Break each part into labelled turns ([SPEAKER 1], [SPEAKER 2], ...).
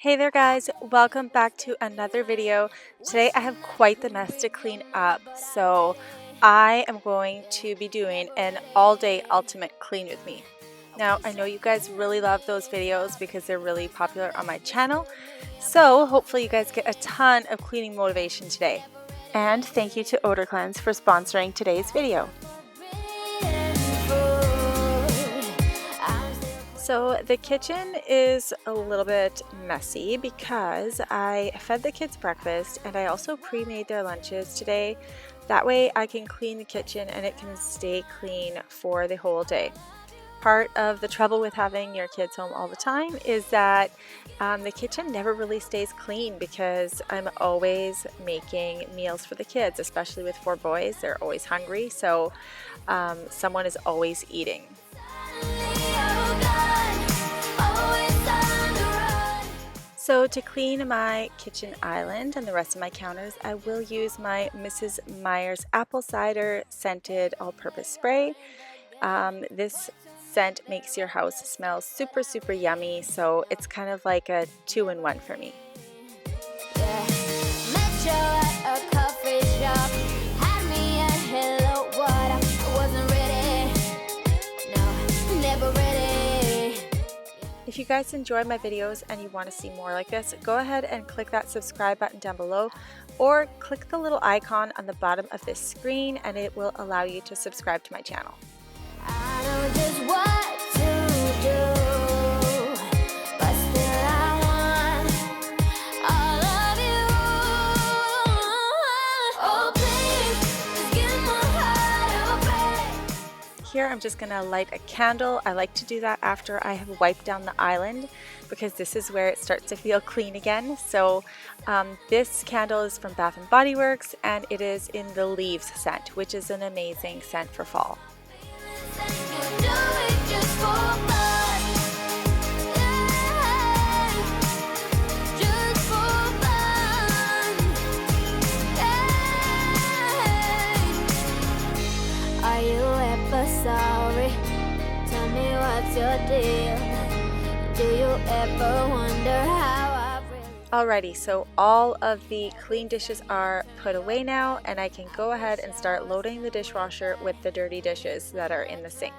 [SPEAKER 1] Hey there guys, welcome back to another video. Today I have quite the mess to clean up, so I am going to be doing an all-day ultimate clean with me. Now I know you guys really love those videos because they're really popular on my channel, so hopefully you guys get a ton of cleaning motivation today. And thank you to Odor Cleanse for sponsoring today's video. So the kitchen is a little bit messy because I fed the kids breakfast and I also pre-made their lunches today. That way I can clean the kitchen and it can stay clean for the whole day. Part of the trouble with having your kids home all the time is that the kitchen never really stays clean because I'm always making meals for the kids, especially with 4 boys. They're always hungry, so someone is always eating. So to clean my kitchen island and the rest of my counters, I will use my Mrs. Meyer's apple cider scented all-purpose spray. This scent makes your house smell super yummy, so it's kind of like a 2-in-1 for me. If you guys enjoy my videos and you want to see more like this, go ahead and click that subscribe button down below or click the little icon on the bottom of this screen and it will allow you to subscribe to my channel. I know just what to do, but still I want all of you. Oh, please, just give my heart a break. Here I'm just gonna light a candle. I like to do that after I have wiped down the island because this is where it starts to feel clean again. So this candle is from Bath & Body Works and it is in the Leaves scent, which is an amazing scent for fall. Are you ever sorry? Tell me what's your deal? Do you ever wonder how I really... Alrighty, so all of the clean dishes are put away now and I can go ahead and start loading the dishwasher with the dirty dishes that are in the sink.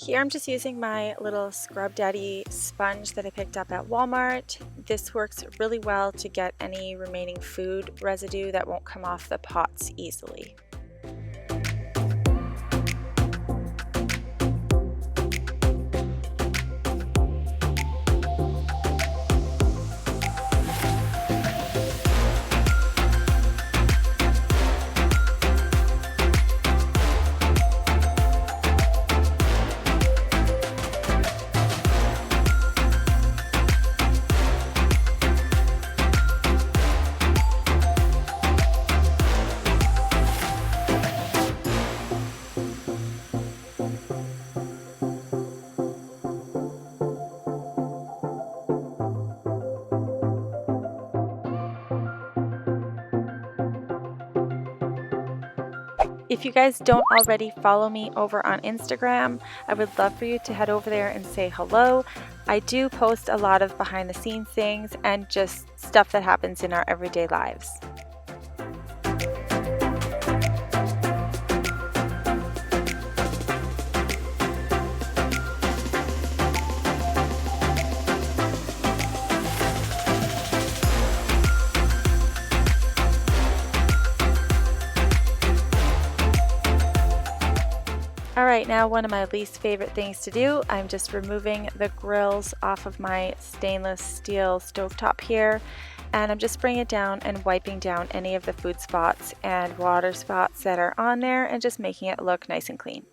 [SPEAKER 1] Here I'm just using my little Scrub Daddy sponge that I picked up at Walmart. This works really well to get any remaining food residue that won't come off the pots easily. If you guys don't already follow me over on Instagram, I would love for you to head over there and say hello. I do post a lot of behind the scenes things and just stuff that happens in our everyday lives. Alright, now one of my least favorite things to do, I'm just removing the grills off of my stainless steel stovetop here, and I'm just bringing it down and wiping down any of the food spots and water spots that are on there and just making it look nice and clean.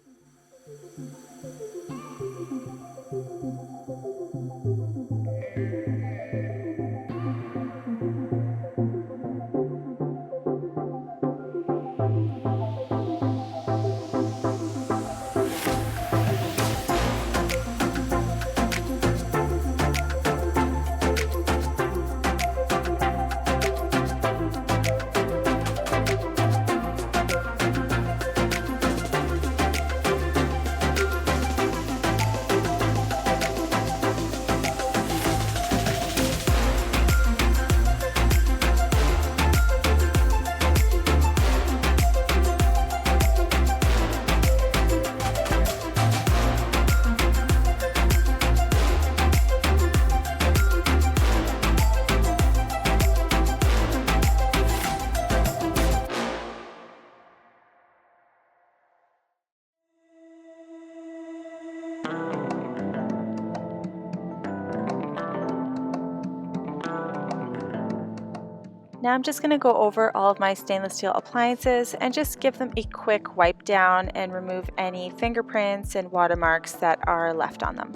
[SPEAKER 1] Now I'm just going to go over all of my stainless steel appliances and just give them a quick wipe down and remove any fingerprints and watermarks that are left on them.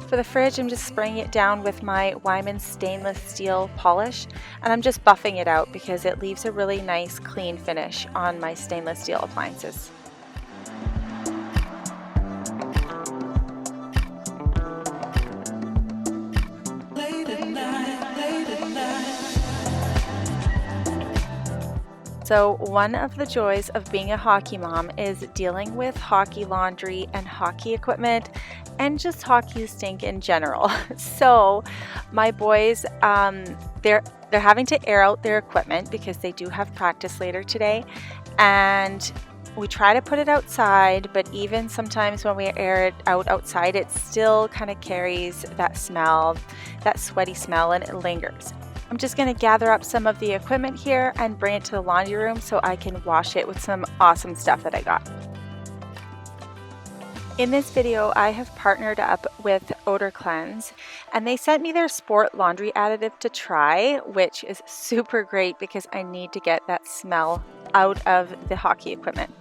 [SPEAKER 1] For the fridge, I'm just spraying it down with my Wyman stainless steel polish, and I'm just buffing it out because it leaves a really nice clean finish on my stainless steel appliances. So one of the joys of being a hockey mom is dealing with hockey laundry and hockey equipment and just hockey stink in general. So my boys, they're having to air out their equipment because they do have practice later today, and we try to put it outside, but even sometimes when we air it out outside, it still kind of carries that smell, that sweaty smell, and it lingers. I'm just going to gather up some of the equipment here and bring it to the laundry room so I can wash it with some awesome stuff that I got. In this video, I have partnered up with Odor Cleanse, and they sent me their Sport Laundry Additive to try, which is super great because I need to get that smell out of the hockey equipment.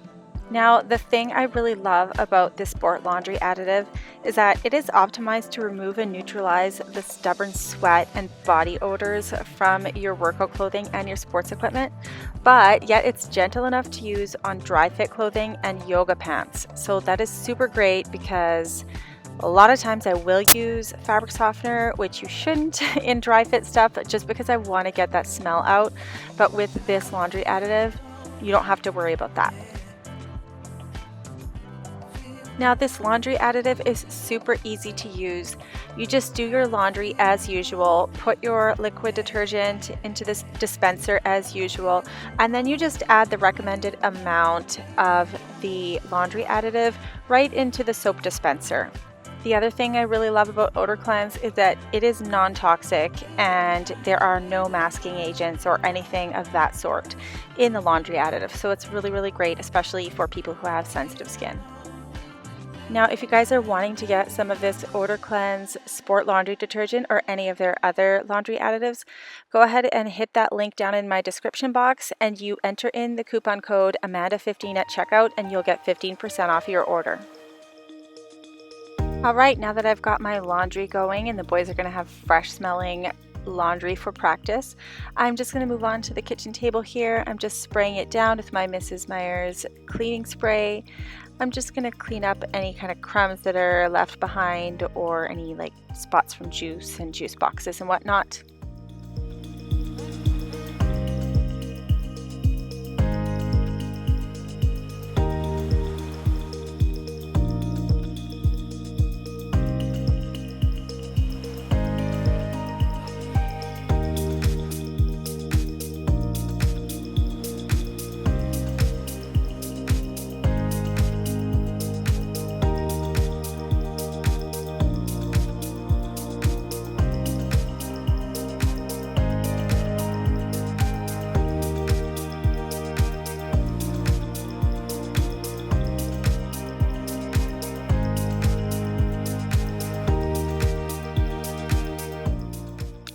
[SPEAKER 1] Now, the thing I really love about this Sport Laundry Additive is that it is optimized to remove and neutralize the stubborn sweat and body odors from your workout clothing and your sports equipment, but yet it's gentle enough to use on dry fit clothing and yoga pants. So that is super great because a lot of times I will use fabric softener, which you shouldn't in dry fit stuff, just because I want to get that smell out. But with this laundry additive, you don't have to worry about that. Now this laundry additive is super easy to use. You just do your laundry as usual, put your liquid detergent into this dispenser as usual, and then you just add the recommended amount of the laundry additive right into the soap dispenser. The other thing I really love about Odor Cleanse is that it is non-toxic and there are no masking agents or anything of that sort in the laundry additive. So it's really, really great, especially for people who have sensitive skin. Now, if you guys are wanting to get some of this Odor Cleanse Sport Laundry Detergent or any of their other laundry additives, go ahead and hit that link down in my description box and you enter in the coupon code Amanda15 at checkout and you'll get 15% off your order. Alright, now that I've got my laundry going and the boys are going to have fresh smelling laundry for practice. I'm just going to move on to the kitchen table here. I'm just spraying it down with my Mrs. Meyer's cleaning spray. I'm just going to clean up any kind of crumbs that are left behind or any like spots from juice and juice boxes and whatnot.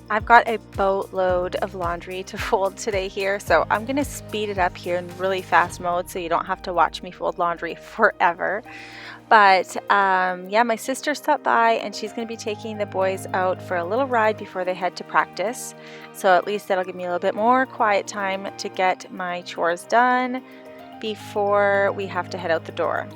[SPEAKER 1] I've got a boatload of laundry to fold today here, so I'm going to speed it up here in really fast mode so you don't have to watch me fold laundry forever. But yeah, my sister stopped by and she's going to be taking the boys out for a little ride before they head to practice. So at least that'll give me a little bit more quiet time to get my chores done before we have to head out the door.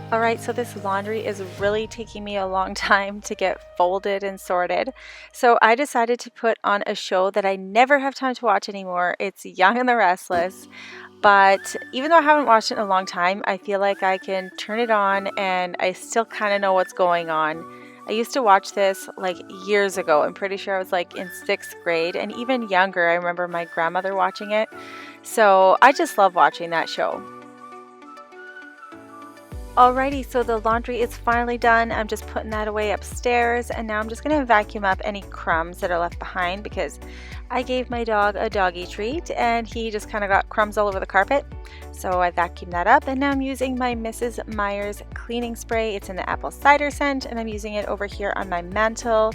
[SPEAKER 1] Alright, so this laundry is really taking me a long time to get folded and sorted. So I decided to put on a show that I never have time to watch anymore. It's Young and the Restless. But even though I haven't watched it in a long time, I feel like I can turn it on and I still kind of know what's going on. I used to watch this like years ago. I'm pretty sure I was like in 6th grade and even younger. I remember my grandmother watching it. So I just love watching that show. Alrighty, so the laundry is finally done. I'm just putting that away upstairs and now I'm just going to vacuum up any crumbs that are left behind because I gave my dog a doggy treat and he just kind of got crumbs all over the carpet. So I vacuumed that up and now I'm using my Mrs. Meyer's cleaning spray. It's in the apple cider scent and I'm using it over here on my mantle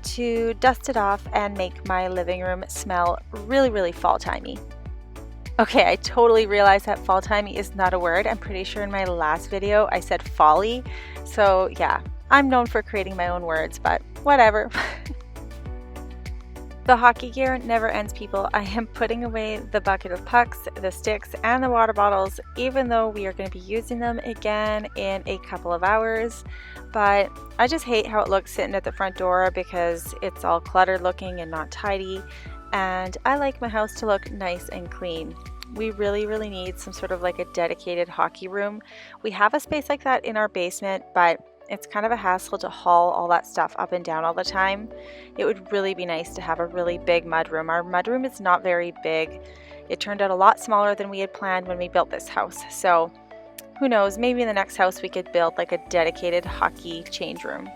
[SPEAKER 1] to dust it off and make my living room smell really fall-timey. Okay, I totally realized that fall-timey is not a word. I'm pretty sure in my last video I said folly. So yeah, I'm known for creating my own words, but whatever. The hockey gear never ends, people. I am putting away the bucket of pucks, the sticks, and the water bottles, even though we are going to be using them again in a couple of hours. But I just hate how it looks sitting at the front door because it's all cluttered looking and not tidy. And I like my house to look nice and clean. We really need some sort of like a dedicated hockey room. We have a space like that in our basement, but it's kind of a hassle to haul all that stuff up and down all the time. It would really be nice to have a really big mudroom. Our mudroom is not very big. It turned out a lot smaller than we had planned when we built this house. So who knows, maybe in the next house we could build like a dedicated hockey change room.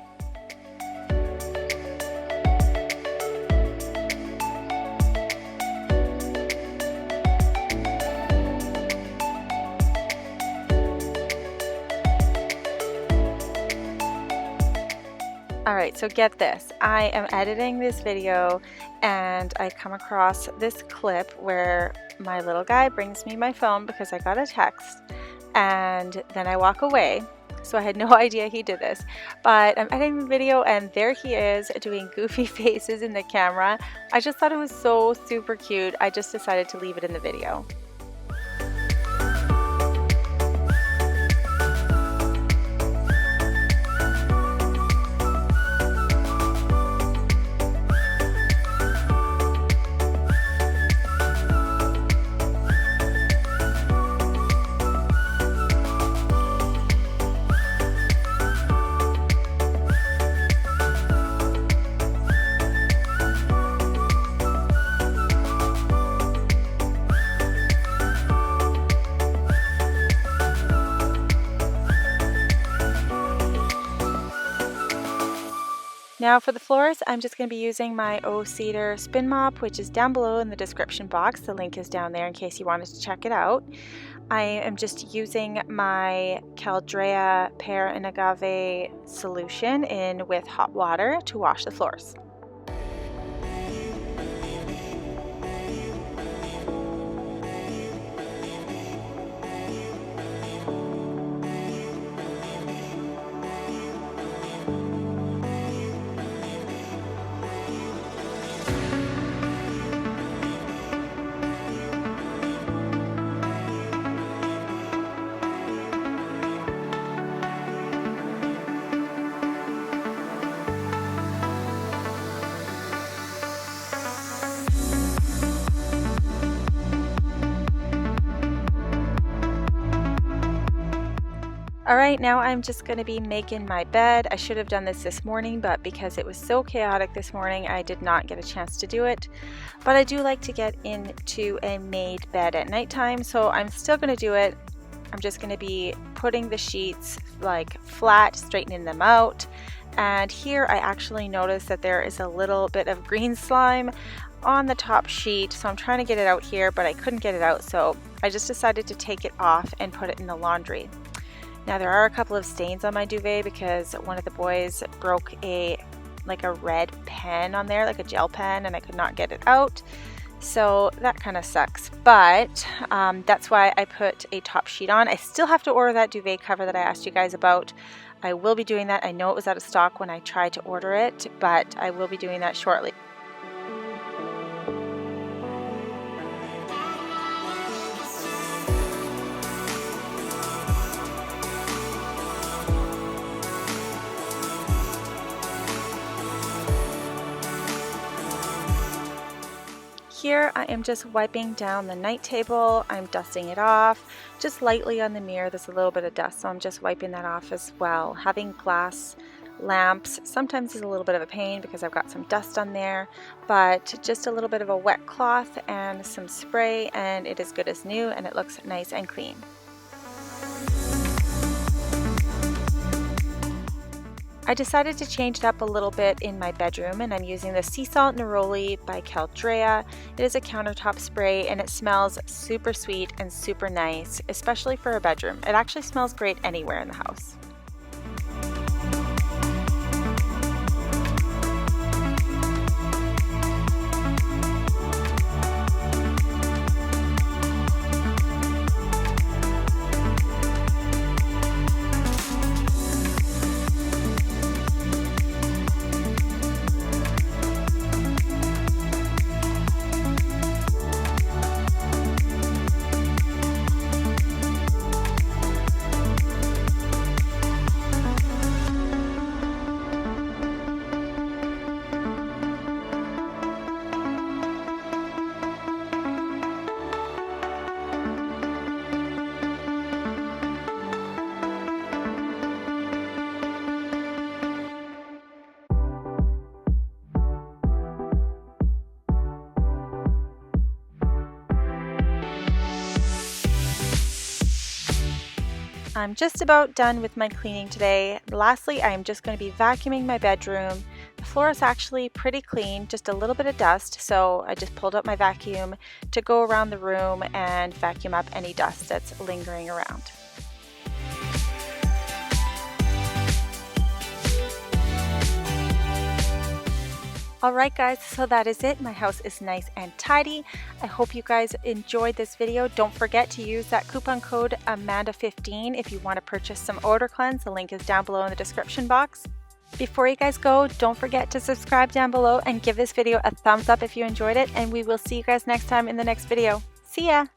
[SPEAKER 1] Alright, so get this. I am editing this video and I come across this clip where my little guy brings me my phone because I got a text and then I walk away. So I had no idea he did this. But I'm editing the video and there he is doing goofy faces in the camera. I just thought it was so super cute. I just decided to leave it in the video. Now for the floors, I'm just going to be using my O-Cedar spin mop, which is down below in the description box. The link is down there in case you wanted to check it out. I am just using my Caldrea pear and agave solution in with hot water to wash the floors. Alright, now I'm just going to be making my bed. I should have done this morning, but because it was so chaotic this morning, I did not get a chance to do it. But I do like to get into a made bed at nighttime, so I'm still going to do it. I'm just going to be putting the sheets like flat, straightening them out. And here I actually noticed that there is a little bit of green slime on the top sheet, so I'm trying to get it out here, but I couldn't get it out, so I just decided to take it off and put it in the laundry. Now there are a couple of stains on my duvet because one of the boys broke a red pen on there, like a gel pen, and I could not get it out. So that kind of sucks, but that's why I put a top sheet on. I still have to order that duvet cover that I asked you guys about. I will be doing that. I know it was out of stock when I tried to order it, but I will be doing that shortly. Here I am just wiping down the night table. I'm dusting it off just lightly on the mirror. There's a little bit of dust, so I'm just wiping that off as well. Having glass lamps sometimes is a little bit of a pain because I've got some dust on there, but just a little bit of a wet cloth and some spray and it is good as new and it looks nice and clean. I decided to change it up a little bit in my bedroom, and I'm using the Sea Salt Neroli by Caldrea. It is a countertop spray and it smells super sweet and super nice, especially for a bedroom. It actually smells great anywhere in the house. I'm just about done with my cleaning today. Lastly, I'm just going to be vacuuming my bedroom. The floor is actually pretty clean, just a little bit of dust, so I just pulled out my vacuum to go around the room and vacuum up any dust that's lingering around. Alright guys, so that is it. My house is nice and tidy. I hope you guys enjoyed this video. Don't forget to use that coupon code Amanda15 if you want to purchase some odor cleanse. The link is down below in the description box. Before you guys go, don't forget to subscribe down below and give this video a thumbs up if you enjoyed it, and we will see you guys next time in the next video. See ya!